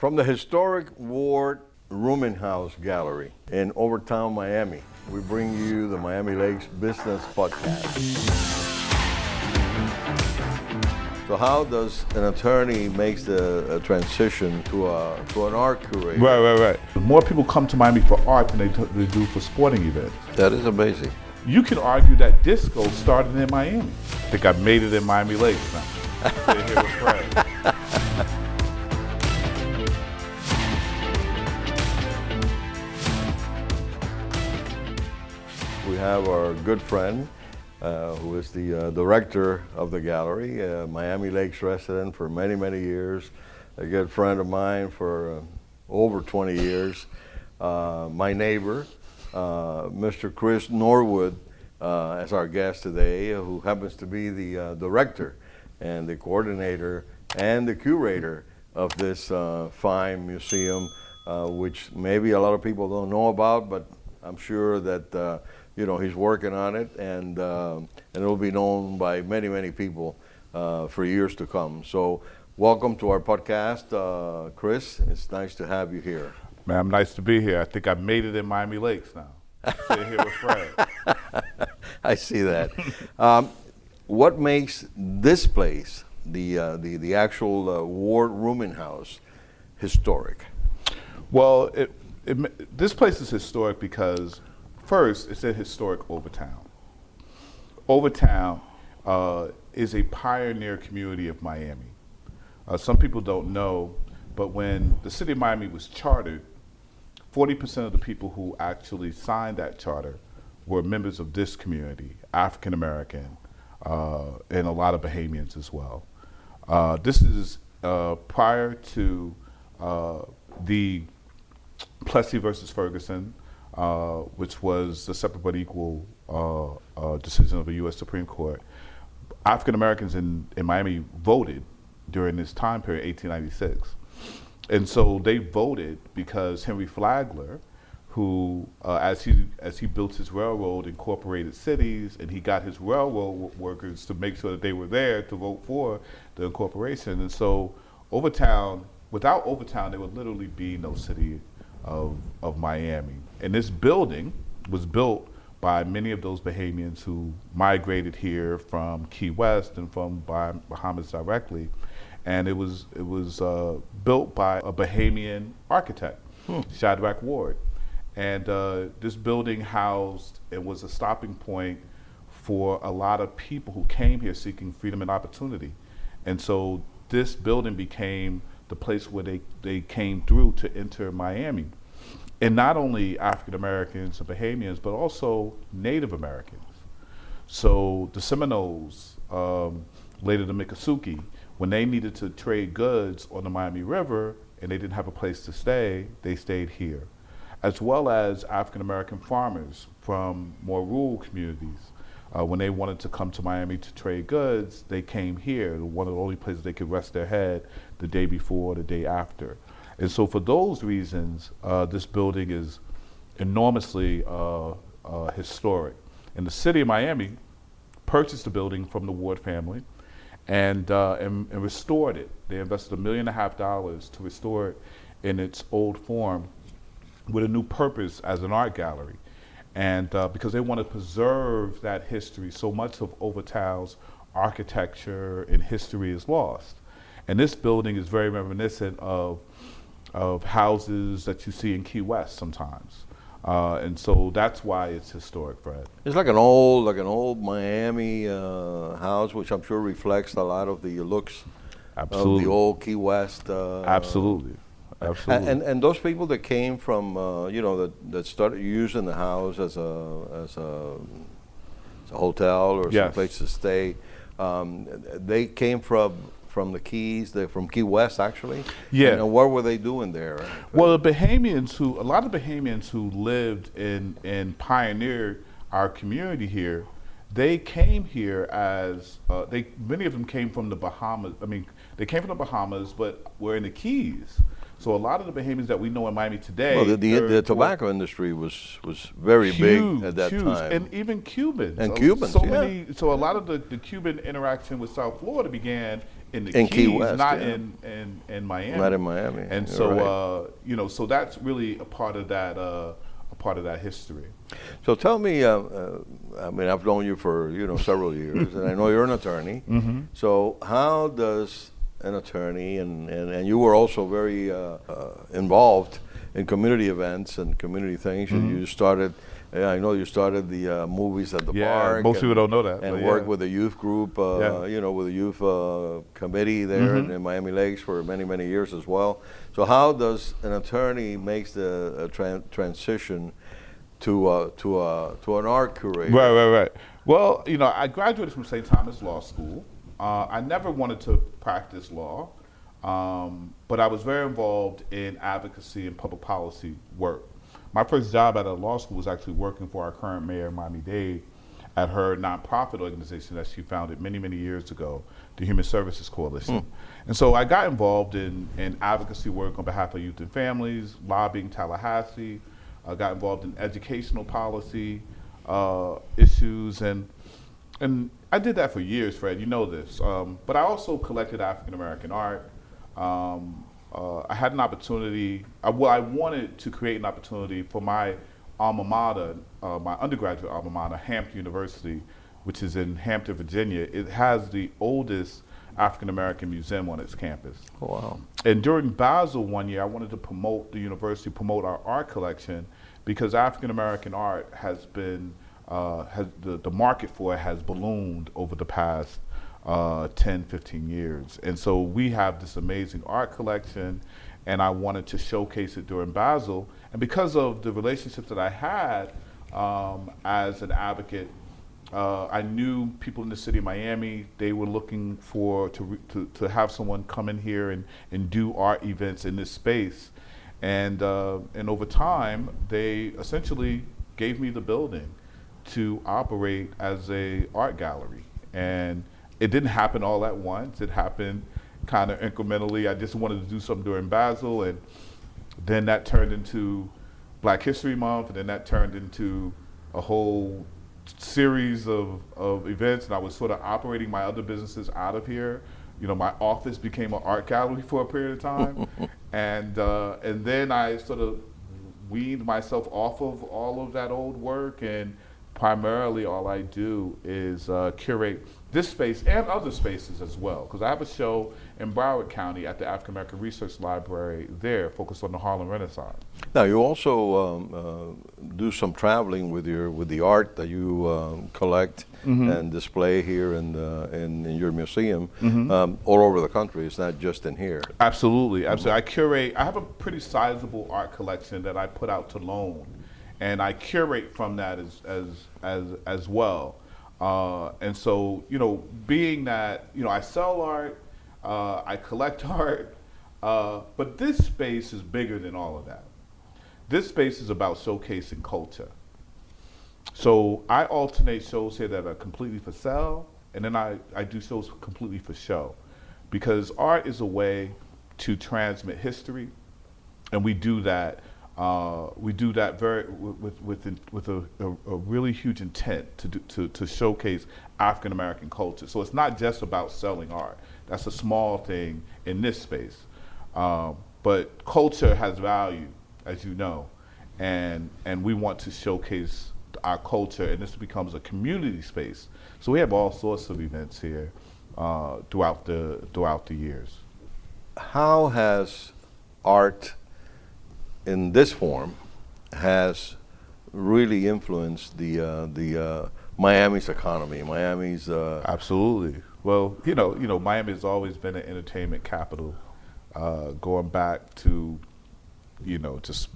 From the historic Ward Rooming House Gallery in Overtown, Miami, we bring you the Miami Lakes Business Podcast. So how does an attorney makes the transition to an art curator? Right. More people come to Miami for art than they do for sporting events. That is amazing. You can argue that disco started in Miami. I think I made it in Miami Lakes now. Stay here with Fred. We have our good friend, who is the director of the gallery, Miami Lakes resident for many, many years, a good friend of mine for over 20 years, my neighbor, Mr. Chris Norwood, as our guest today, who happens to be the director and the coordinator and the curator of this fine museum, which maybe a lot of people don't know about, but I'm sure that he's working on it, and it'll be known by many, many people for years to come. So welcome to our podcast, Chris. It's nice to have you here. Man, I'm nice to be here. I think I made it in Miami Lakes now. Stay here with Fred. I see that. What makes this place, the actual Ward Rooming House, historic? Well, this place is historic because first, it's a historic Overtown. Overtown is a pioneer community of Miami. Some people don't know, but when the city of Miami was chartered, 40% of the people who actually signed that charter were members of this community, African American, and a lot of Bahamians as well. This is prior to the Plessy versus Ferguson, which was the separate but equal decision of the U.S. Supreme Court. African Americans in Miami voted during this time period, 1896. And so they voted because Henry Flagler, who, as he built his railroad, incorporated cities, and he got his railroad workers to make sure that they were there to vote for the incorporation. And so Overtown, without Overtown, there would literally be no city of Miami. And this building was built by many of those Bahamians who migrated here from Key West and from Bahamas directly. And it was built by a Bahamian architect, Shadrach Ward. And this building housed, it was a stopping point for a lot of people who came here seeking freedom and opportunity. And so this building became the place where they came through to enter Miami. And not only African Americans and Bahamians, but also Native Americans. So the Seminoles, later the Miccosukee, when they needed to trade goods on the Miami River and they didn't have a place to stay, they stayed here. As well as African American farmers from more rural communities. When they wanted to come to Miami to trade goods, they came here, one of the only places they could rest their head the day before, the day after. And so for those reasons, this building is enormously historic. And the city of Miami purchased the building from the Ward family and restored it. They invested $1.5 million to restore it in its old form with a new purpose as an art gallery. And because they want to preserve that history, so much of Overtown's architecture and history is lost. And this building is very reminiscent of houses that you see in Key West sometimes. And so that's why it's historic, Fred. It's like an old Miami house, which I'm sure reflects a lot of the looks Absolutely. of the old Key West. Absolutely. And those people that came from, that started using the house as a hotel or Yes. some place to stay, they came from the Keys, from Key West actually. Yeah. And what were they doing there? Well, a lot of Bahamians who lived and pioneered our community here, they came here as many of them came from the Bahamas. I mean, they came from the Bahamas, but were in the Keys. So a lot of the Bahamians that we know in Miami today. Well, the tobacco industry was very big at that time, and even Cubans. And Cubans, so a lot of the Cuban interaction with South Florida began in the In Key Keys, West, not yeah. in Miami. Not in Miami. And You're so right. so that's really a part of that history. So tell me, I mean, I've known you for several years, and I know you're an attorney. So how does an attorney, and you were also very involved in community events and community things. You started, I know you started the movies at the park. Most people don't know that. And but worked yeah. with the youth group, Yeah. with the youth committee there in Miami Lakes for many, many years as well. So how does an attorney makes the transition to an art curator? Right. Well, I graduated from St. Thomas Law School. I never wanted to practice law, but I was very involved in advocacy and public policy work. My first job at a law school was actually working for our current mayor, Miami-Dade, at her nonprofit organization that she founded many, many years ago, the Human Services Coalition. And so I got involved in advocacy work on behalf of youth and families, lobbying Tallahassee. I got involved in educational policy issues, and I did that for years, Fred. You know this. But I also collected African American art. I had an opportunity. I wanted to create an opportunity for my alma mater, my undergraduate alma mater, Hampton University, which is in Hampton, Virginia. It has the oldest African American museum on its campus. Oh, wow. And during Basel one year, I wanted to promote the university, promote our art collection, because African American art has been, the market for it has ballooned over the past 10, 15 years. And so we have this amazing art collection, and I wanted to showcase it during Basel. And because of the relationships that I had as an advocate, I knew people in the city of Miami. They were looking to have someone come in here and do art events in this space, and over time they essentially gave me the building to operate as a art gallery. And it didn't happen all at once. It happened kind of incrementally. I just wanted to do something during Basel, and then that turned into Black History Month, and then that turned into a whole series of events, and I was sort of operating my other businesses out of here. My office became an art gallery for a period of time, and then I sort of weaned myself off of all of that old work, and primarily all I do is curate this space and other spaces as well, because I have a show in Broward County at the African American Research Library there, focused on the Harlem Renaissance. Now you also do some traveling with the art that you collect and display here in your museum all over the country. It's not just in here. Absolutely. I have a pretty sizable art collection that I put out to loan, and I curate from that as well. And so, being that, I sell art, I collect art, but this space is bigger than all of that. This space is about showcasing culture. So I alternate shows here that are completely for sale, and then I do shows completely for show, because art is a way to transmit history, and we do that. Very with a really huge intent to showcase African American culture. So it's not just about selling art. That's a small thing in this space, but culture has value, as you know, and we want to showcase our culture, and this becomes a community space. So we have all sorts of events here throughout the years. How has art in this form has really influenced the Miami's economy, Miami's Absolutely. Well, Miami has always been an entertainment capital, going back to, just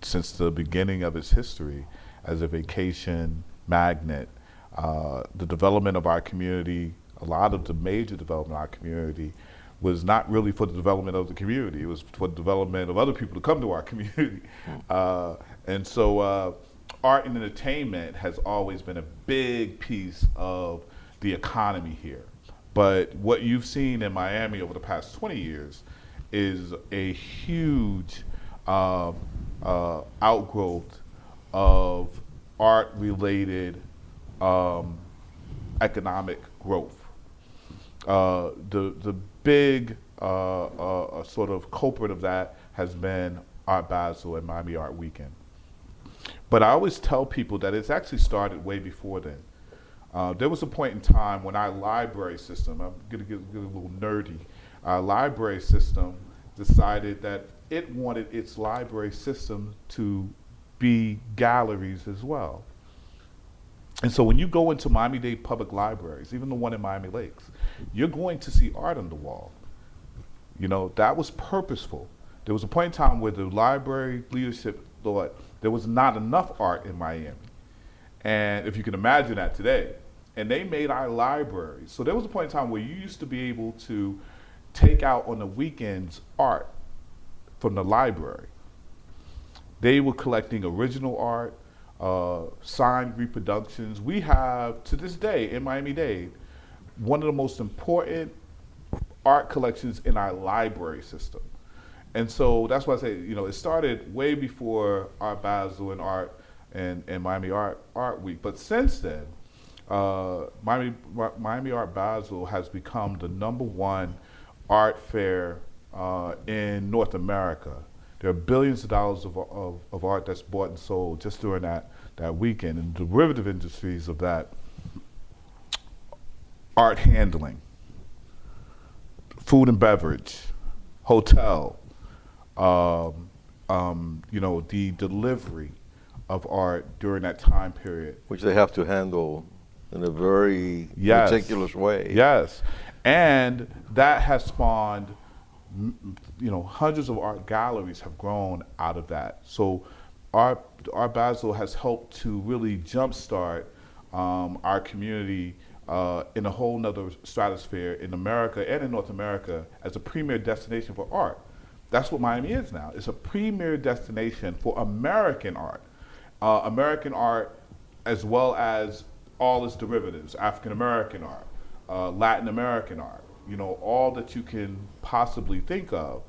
since the beginning of its history as a vacation magnet. The development of our community, a lot of the major development of our community, was not really for the development of the community. It was for the development of other people to come to our community. And so art and entertainment has always been a big piece of the economy here. But what you've seen in Miami over the past 20 years is a huge outgrowth of art-related economic growth. The big sort of culprit of that has been Art Basel and Miami Art Weekend. But I always tell people that it's actually started way before then. There was a point in time when our library system, I'm going to get a little nerdy, our library system decided that it wanted its library system to be galleries as well. And so when you go into Miami-Dade public libraries, even the one in Miami Lakes, you're going to see art on the wall. You know, that was purposeful. There was a point in time where the library leadership thought there was not enough art in Miami. And if you can imagine that today, and they made our libraries. So there was a point in time where you used to be able to take out on the weekends art from the library. They were collecting original art, signed reproductions. We have, to this day, in Miami-Dade, one of the most important art collections in our library system. And so that's why I say, you know, it started way before Art Basel and Art and Miami Art Week. But since then, Miami Art Basel has become the #1 art fair in North America. There are billions of dollars of art that's bought and sold just during that weekend. And the derivative industries of that, art handling, food and beverage, hotel, you know, the delivery of art during that time period. Which they have to handle in a very Yes. meticulous way. Yes, and that has spawned, you know, hundreds of art galleries have grown out of that. So Art Basel has helped to really jumpstart our community in a whole nother stratosphere in America and in North America as a premier destination for art. That's what Miami is now. It's a premier destination for American art. American art as well as all its derivatives, African American art, Latin American art, you know, all that you can possibly think of.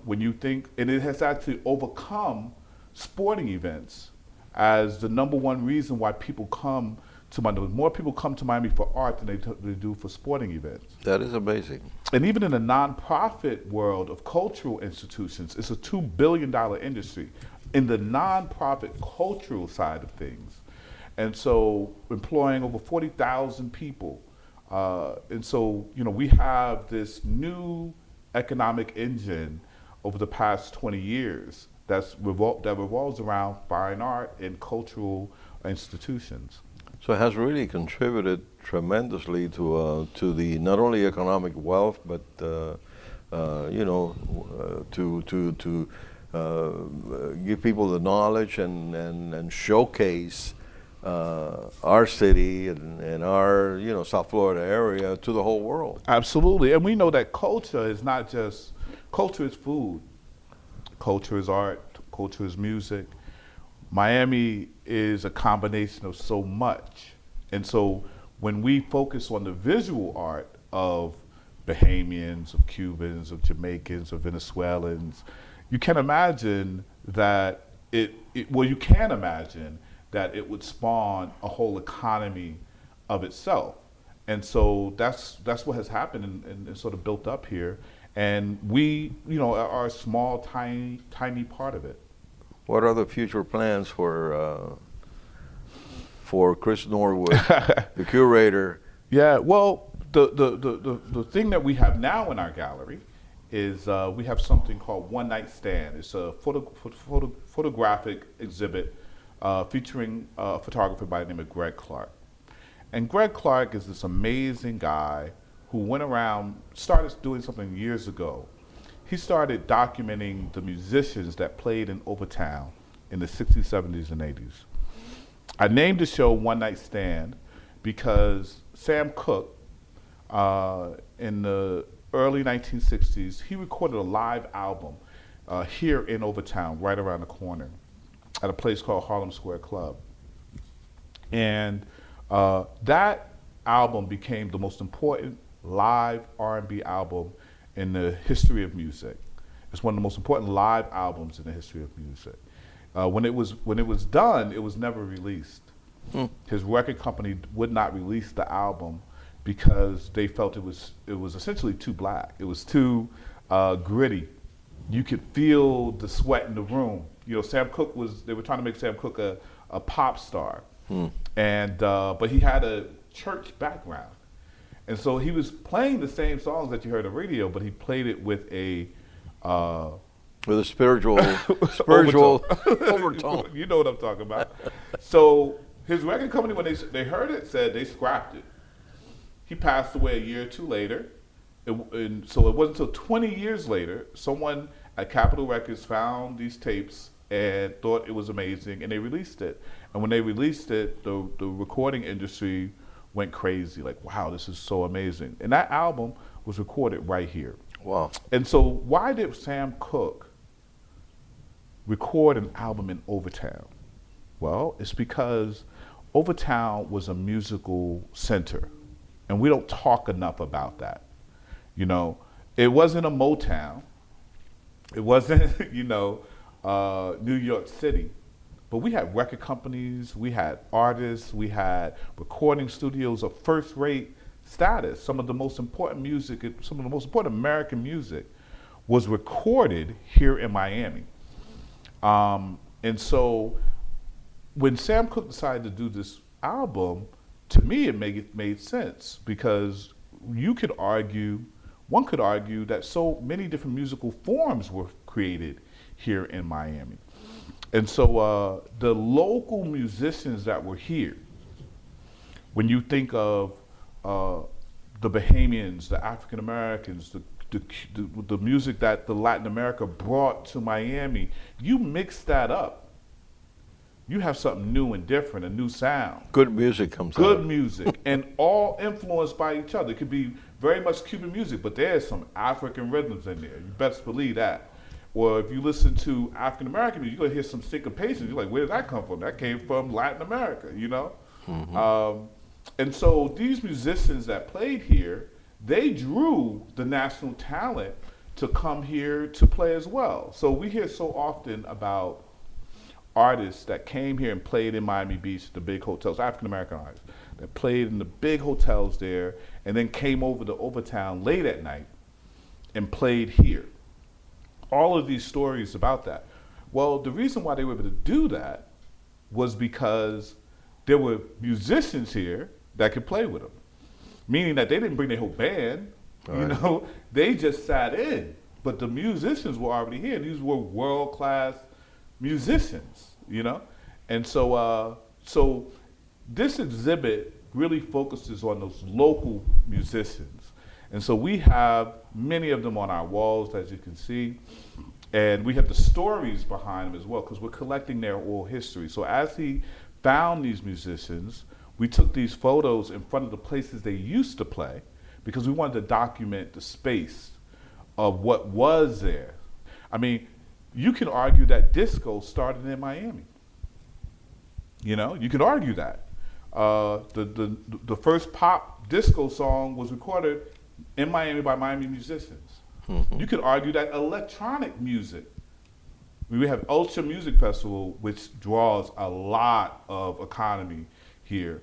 When you think, and it has actually overcome sporting events as the #1 reason why people come to Miami. More people come to Miami for art than they do for sporting events. That is amazing. And even in the nonprofit world of cultural institutions, it's a $2 billion industry in the nonprofit cultural side of things. And so employing over 40,000 people. And so, you know, we have this new economic engine over the past 20 years that revolves around fine art and cultural institutions. So it has really contributed tremendously to the not only economic wealth, but you know, to give people the knowledge and showcase our city and our, you know, South Florida area to the whole world. Absolutely, and we know that culture is not just, culture is food, culture is art, culture is music. Miami is a combination of so much. And so when we focus on the visual art of Bahamians, of Cubans, of Jamaicans, of Venezuelans, you can imagine that you can imagine that it would spawn a whole economy of itself. And so that's what has happened and sort of built up here. And we, you know, are a small, tiny part of it. What are the future plans for Chris Norwood, the curator? Yeah, well, the thing that we have now in our gallery is we have something called One Night Stand. It's a photographic exhibit featuring a photographer by the name of Greg Clark. And Greg Clark is this amazing guy who went around, started doing something years ago. He started documenting the musicians that played in Overtown in the 60s, 70s, and 80s. I named the show One Night Stand because Sam Cooke, in the early 1960s, he recorded a live album here in Overtown, right around the corner, at a place called Harlem Square Club. And that album became the most important live R&B album in the history of music. It's one of the most important live albums in the history of music. When it was done, it was never released. His record company would not release the album because they felt it was essentially too black. It was too gritty. You could feel the sweat in the room. You know, they were trying to make Sam Cooke a pop star, and but he had a church background, and so he was playing the same songs that you heard on the radio, but he played it with a spiritual overtone. You know what I'm talking about. So his record company, when they heard it, said they scrapped it. He passed away a year or two later, and so it wasn't until 20 years later someone at Capitol Records found these tapes and thought it was amazing, and they released it. And when they released it, the recording industry went crazy, like, wow, this is so amazing. And that album was recorded right here. Wow. And so why did Sam Cooke record an album in Overtown? Well, it's because Overtown was a musical center, and we don't talk enough about that. You know, it wasn't a Motown. It wasn't, New York City. But we had record companies, we had artists, we had recording studios of first-rate status. Some of the most important music, some of the most important American music was recorded here in Miami. And so when Sam Cooke decided to do this album, to me it made sense, because one could argue that so many different musical forms were created here in Miami. And so the local musicians that were here, when you think of the Bahamians, the African Americans, the music that the Latin America brought to Miami, you mix that up, you have something new and different, a new sound. Good music comes out. Good music, and all influenced by each other. It could be very much Cuban music, but there's some African rhythms in there. You best believe that. Or if you listen to African American music, you're gonna hear some syncopation. You're like, where did that come from? That came from Latin America, Mm-hmm. And so these musicians that played here, they drew the national talent to come here to play as well. So we hear so often about artists that came here and played in Miami Beach, the big hotels, African American artists that played in the big hotels there, and then came over to Overtown late at night and played here. All of these stories about that. Well, the reason why they were able to do that was because there were musicians here that could play with them, meaning that they didn't bring their whole band, right. They just sat in, but the musicians were already here. These were world-class musicians, And so this exhibit really focuses on those local musicians. And so we have many of them on our walls, as you can see, and we have the stories behind them as well, because we're collecting their oral history. So as he found these musicians, we took these photos in front of the places they used to play, because we wanted to document the space of what was there. I mean, you can argue that disco started in Miami. You could argue that. The first pop disco song was recorded in Miami by Miami musicians. Mm-hmm. You could argue that electronic music, we have Ultra Music Festival, which draws a lot of economy here.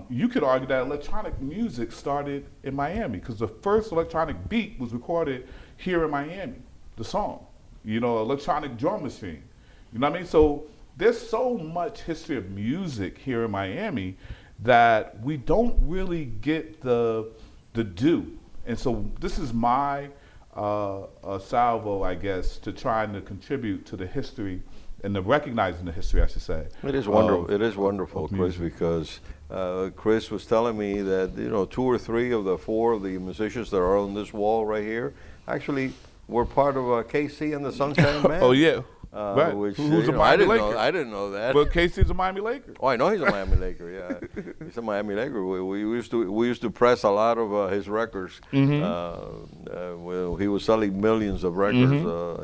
You could argue that electronic music started in Miami, because the first electronic beat was recorded here in Miami, the song. Electronic drum machine. You know what I mean? So there's so much history of music here in Miami that we don't really get the due. And so this is my salvo, I guess, to trying to contribute to the history and the recognizing the history, I should say. It is wonderful. It is wonderful, Chris, because Chris was telling me that 2 or 3 of the 4 of the musicians that are on this wall right here actually were part of KC and the Sunshine Band. Oh yeah. Right. Which, Who's a Miami Laker? I didn't know that. But KC's a Miami Laker. Oh, I know he's a Miami Laker. Yeah, he's a Miami Laker. We used to press a lot of his records. Mm-hmm. Well, he was selling millions of records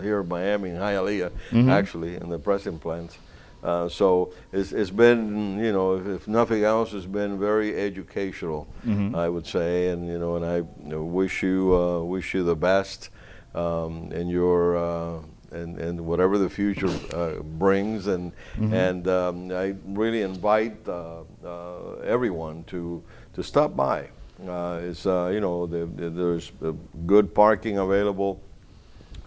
here in Miami, in Hialeah, actually, in the pressing plants. So it's been, if nothing else, it's been very educational, I would say, and and I wish you the best in your. And whatever the future brings, and I really invite everyone to stop by There's good parking available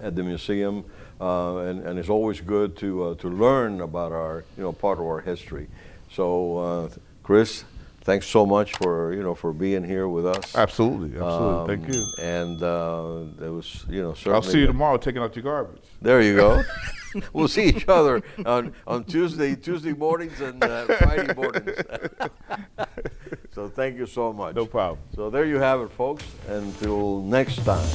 at the museum, and it's always good to learn about our part of our history. So, Chris, thanks so much for being here with us. Absolutely, absolutely. Thank you. And there was certainly. I'll see you tomorrow taking out your garbage. There you go. We'll see each other on Tuesday mornings and Friday mornings. So thank you so much. No problem. So there you have it, folks. Until next time.